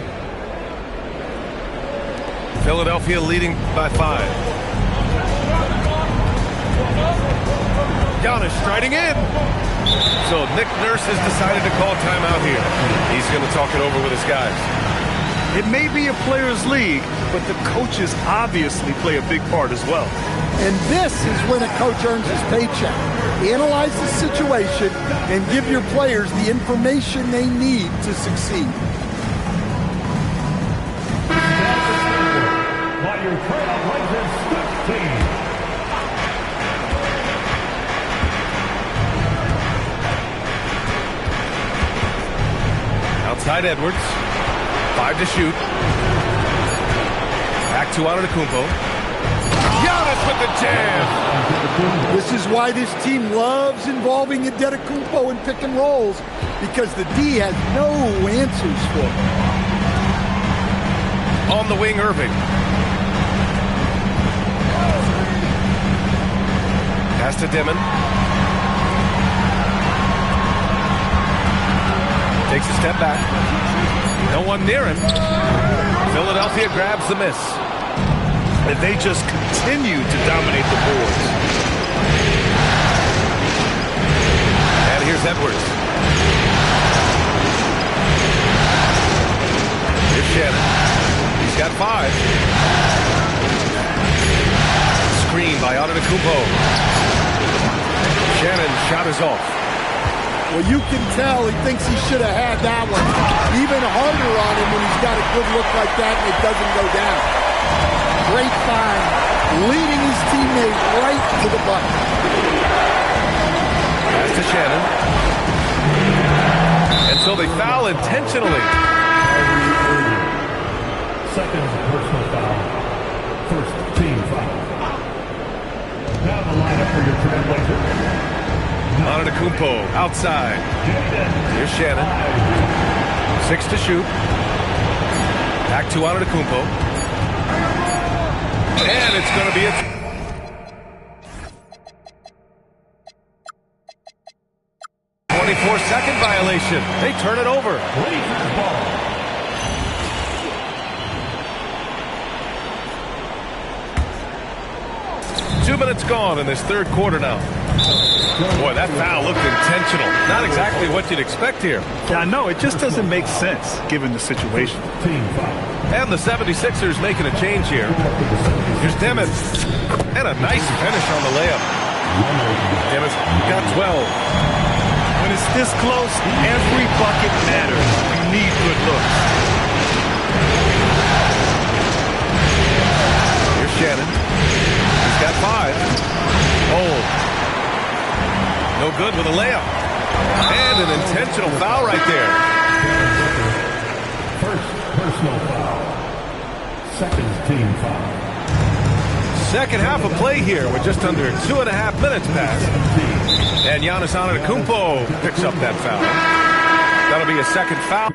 Philadelphia leading by 5. Giannis striding in. So Nick Nurse has decided to call timeout here. He's going to talk it over with his guys. It may be a players' league, but the coaches obviously play a big part as well. And this is when a coach earns his paycheck. Analyze the situation and give your players the information they need to succeed. By your Trailblazers Swift team. Outside Edwards. 5 to shoot. Back to Antetokounmpo. Giannis with the jam. This is why this team loves involving Antetokounmpo in pick and rolls, because the D has no answers for him. On the wing, Irving. Pass to Dimon. Takes a step back. No one near him. Philadelphia grabs the miss. And they just continue to dominate the boards. And here's Edwards. Here's Shannon. He's got 5. Screen by Antetokounmpo. Shannon's shot is off. Well, you can tell he thinks he should have had that one. Even harder on him when he's got a good look like that and it doesn't go down. Great find, leading his teammate right to the bucket. Pass to Shannon. And so they foul intentionally. Second personal foul. First team foul. Now the lineup for your Trailblazers. Antetokounmpo outside. Here's Shannon. 6 to shoot. Back to Antetokounmpo. And it's going to be a 24-second violation. They turn it over. Blazers ball. Two minutes gone in this third quarter now. Boy, that foul looked intentional. Not exactly what you'd expect here. Yeah, I know. It just doesn't make sense given the situation. Team foul. And the 76ers making a change here. Here's Dimon. And a nice finish on the layup. Dimon's got 12. When it's this close, every bucket matters. You need good looks. Here's Shannon. He's got 5. Oh. No good with a layup. And an intentional foul right there. First personal foul. Second team foul. Second half of play here with just under 2.5 minutes passed. And Giannis Antetokounmpo picks up that foul. That'll be a second foul.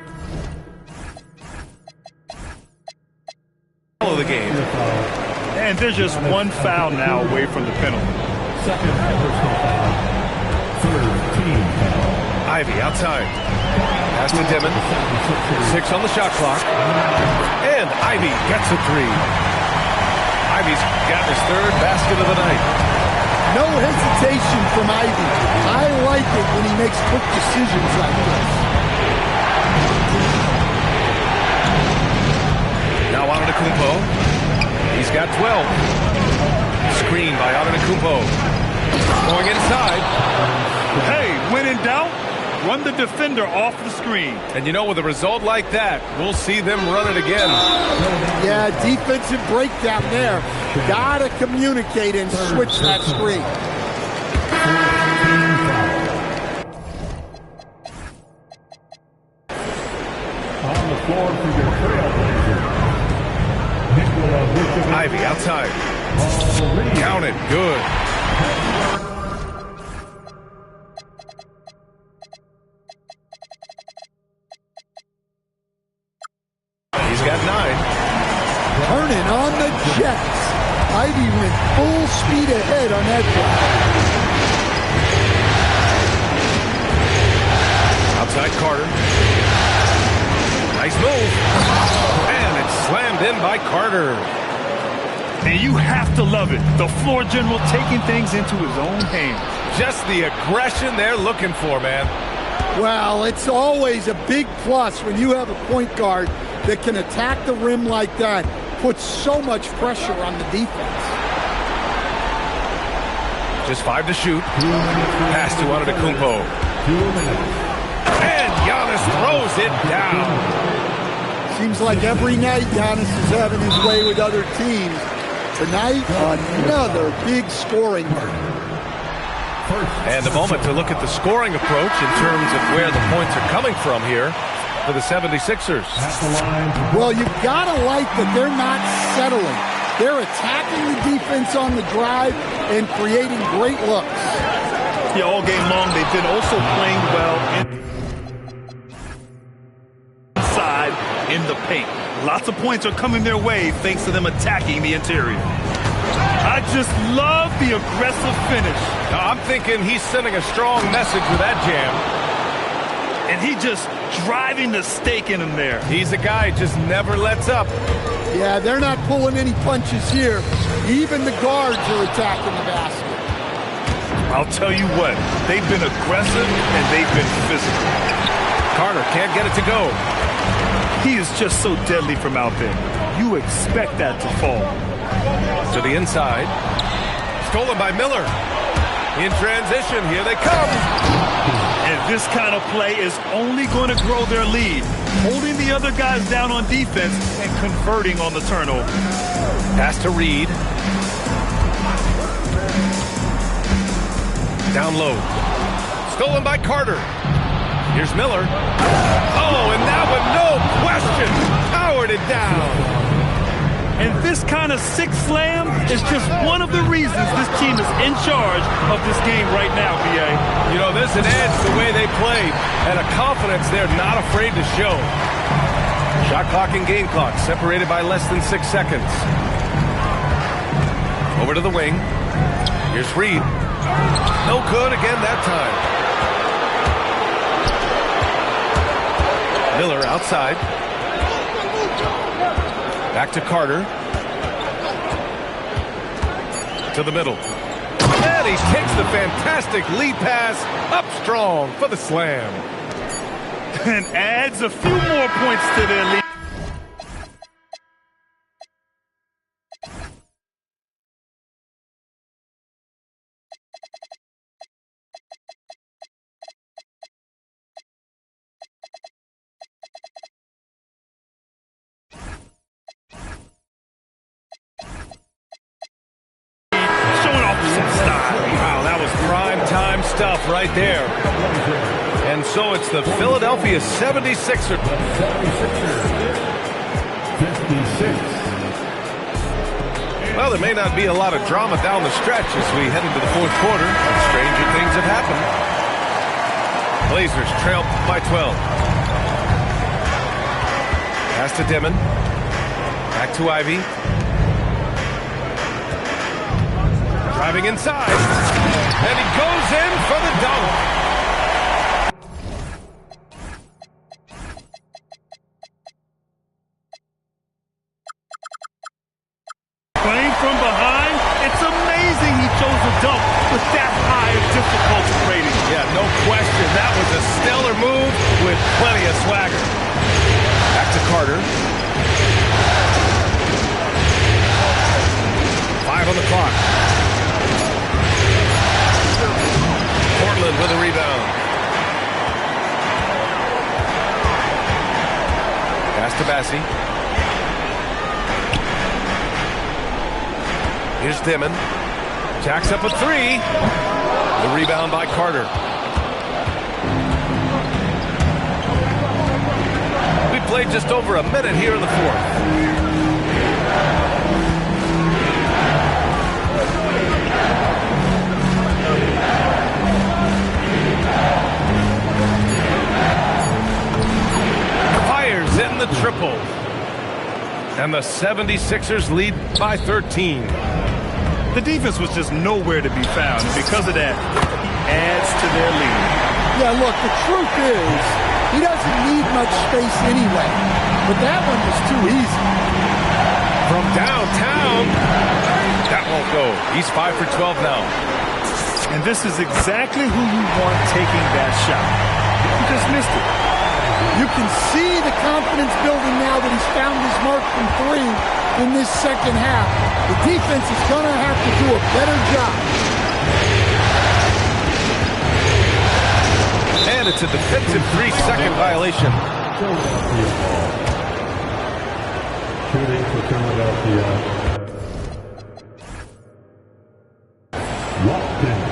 Of the game. And there's just one foul now away from the penalty. Second personal foul. Third team foul. Ivy outside. Pass to Dimon. 6 on the shot clock. And Ivy gets a 3. Ivy's got his third basket of the night. No hesitation from Ivy. I like it when he makes quick decisions like this. Now Antetokounmpo. He's got 12. Screen by Antetokounmpo. Going inside. Hey, when in doubt, run the defender off the screen. And you know, with a result like that, we'll see them run it again. Yeah, defensive breakdown there. Gotta communicate and switch that screen. Score for your Trailblazer. Nikola Vucevic. Ivy outside. Count it. Good. He's got 9. Turning on the Jets. Ivy went full speed ahead on that drive. Outside Carter. Nice move. And it's slammed in by Carter. And you have to love it. The floor general taking things into his own hands. Just the aggression they're looking for, man. Well, it's always a big plus when you have a point guard that can attack the rim like that. Puts so much pressure on the defense. Just 5 to shoot. Pass to Antetokounmpo. 2 minutes. And Giannis throws it down. Seems like every night Giannis is having his way with other teams. Tonight, another big scoring mark. And a moment to look at the scoring approach in terms of where the points are coming from here for the 76ers. Well, you've got to like that they're not settling. They're attacking the defense on the drive and creating great looks. Yeah, all game long they've been also playing well inside in the paint. Lots of points are coming their way thanks to them attacking the interior. I just love the aggressive finish. Now, I'm thinking he's sending a strong message with that jam. And he just driving the stake in him there. He's a guy who just never lets up. Yeah, they're not pulling any punches here. Even the guards are attacking the basket. I'll tell you what, they've been aggressive and they've been physical. Carter can't get it to go. He is just so deadly from out there. You expect that to fall. To the inside. Stolen by Miller. In transition, here they come. And this kind of play is only going to grow their lead. Holding the other guys down on defense and converting on the turnover. Pass to Reed. Down low. Stolen by Carter. Here's Miller. Oh, and that one, no question, powered it down. And this kind of six slam is just one of the reasons this team is in charge of this game right now, B.A. You know, there's an edge the way they played and a confidence they're not afraid to show. Shot clock and game clock separated by less than 6 seconds. Over to the wing. Here's Reed. No good again that time. Miller outside. Back to Carter. To the middle. And he takes the fantastic lead pass up strong for the slam. And adds a few more points to their lead. Stuff right there. And so it's the Philadelphia 76ers. 56. Well, there may not be a lot of drama down the stretch as we head into the fourth quarter, but stranger things have happened. Blazers trail by 12. Pass to Dimon. Back to Ivy. Driving inside. And he goes in for the dunk. Playing from behind, it's amazing he chose a dunk with that high of difficulty rating. Yeah, no question. That was a stellar move with plenty of swagger. Back to Carter. 5 on the clock. Portland with a rebound. Pass to Bassi. Here's Dimon. Jacks up a 3. The rebound by Carter. We played just over a minute here in the fourth. Fires in the triple. And the 76ers lead by 13. The defense was just nowhere to be found, and because of that, adds to their lead. Yeah, look, the truth is, he doesn't need much space anyway, but that one was too easy. From downtown, that won't go. He's 5 for 12 now. And this is exactly who you want taking that shot. You just missed it. You can see the confidence building now that he's found his mark from three in this second half. The defense is going to have to do a better job. And it's a defensive 3-second violation. Shooting for Philadelphia. Watkins.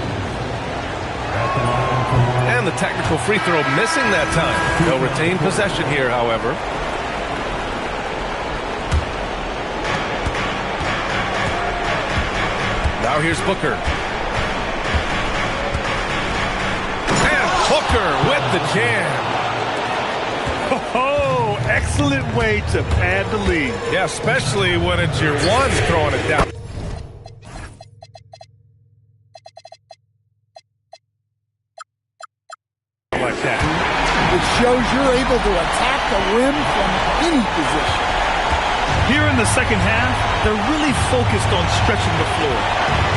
And the technical free throw missing that time. They'll retain possession here, however. Now here's Booker. And Booker with the jam. Oh, excellent way to pad the lead. Yeah, especially when it's your ones throwing it down. Like that. It shows you're able to attack the rim from any position. Here in the second half, they're really focused on stretching the floor.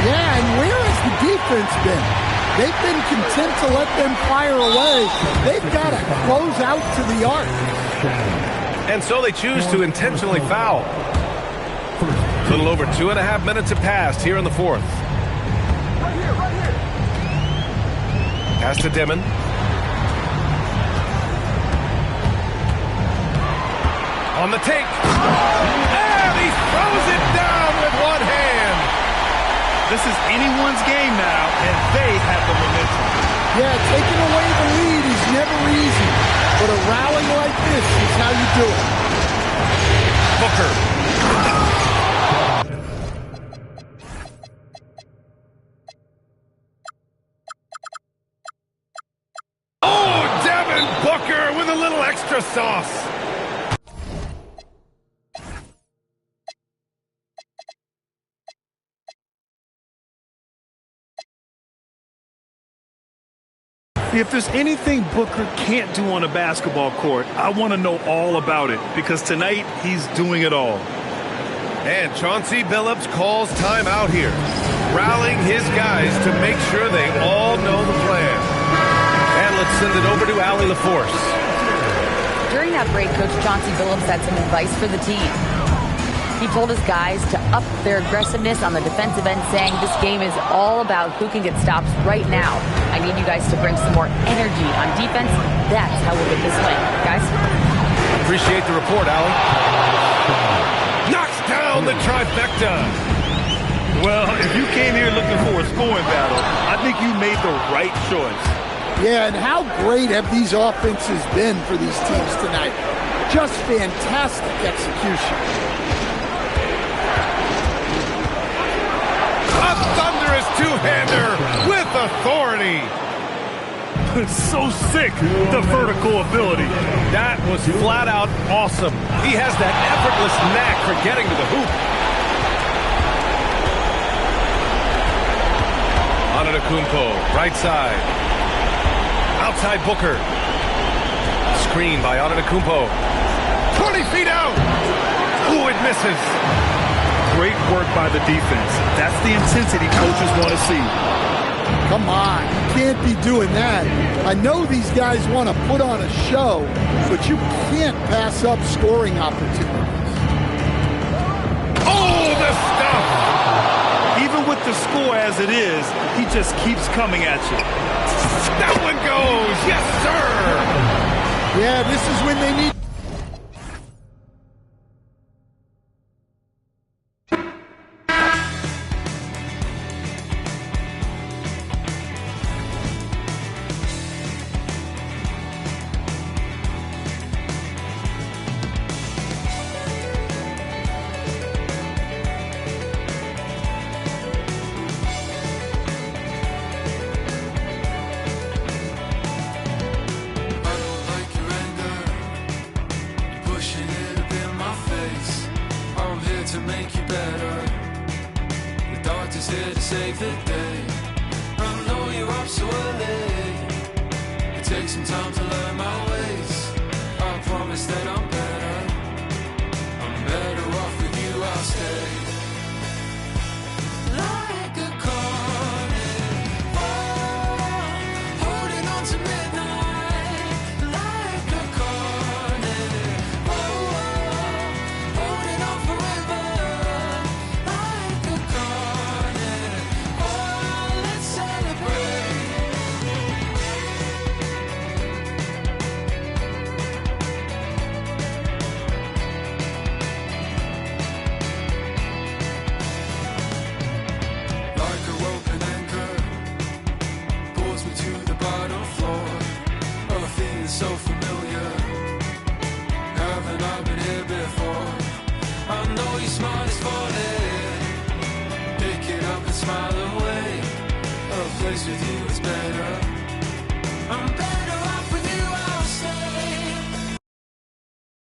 Yeah, and where has the defense been? They've been content to let them fire away. They've got to close out to the arc. And so they choose to intentionally foul. A little over 2.5 minutes have passed here in the fourth. Pass to Dimon. On the take. And he throws it down with one hand. This is anyone's game now, and they have the momentum. Yeah, taking away the lead is never easy, but a rally like this is how you do it. Booker. Oh, Devin Booker with a little extra sauce. If there's anything Booker can't do on a basketball court, I want to know all about it, because tonight he's doing it all. And Chauncey Billups calls timeout here, rallying his guys to make sure they all know the plan. And let's send it over to Allie LaForce. During that break, Coach Chauncey Billups had some advice for the team. He told his guys to up their aggressiveness on the defensive end, saying this game is all about who can get stops right now. I need you guys to bring some more energy on defense. That's how we'll get this win. Guys? Appreciate the report, Allie. Knocks down the trifecta. Well, if you came here looking for a scoring battle, I think you made the right choice. Yeah, and how great have these offenses been for these teams tonight? Just fantastic execution. A thunderous two-hander with authority. So sick, the vertical ability. That was flat out awesome. He has that effortless knack for getting to the hoop. Antetokounmpo, right side. Outside Booker. Screen by Antetokounmpo. 20 feet out. Ooh, it misses. Great work by the defense. That's the intensity coaches want to see. Come on, you can't be doing that. I know these guys want to put on a show, but you can't pass up scoring opportunities. Oh, the stuff! Even with the score as it is, he just keeps coming at you. That one goes, yes, sir! Yeah, this is when they need... to make you better. The doctor's here to save the day. I know you're up so early. It takes some time to learn my ways. I promise that I'm better. I'm better off with you, I'll stay. Like a carnivore, holding on to midnight. Like a carnivore, holding on forever. Like a carnivore, let's celebrate. Like a rope and anchor, pulls me to the bottom floor. A feeling so familiar. Haven't I been here before? I know your smile is falling. Pick it up and smile away. A place with you is better.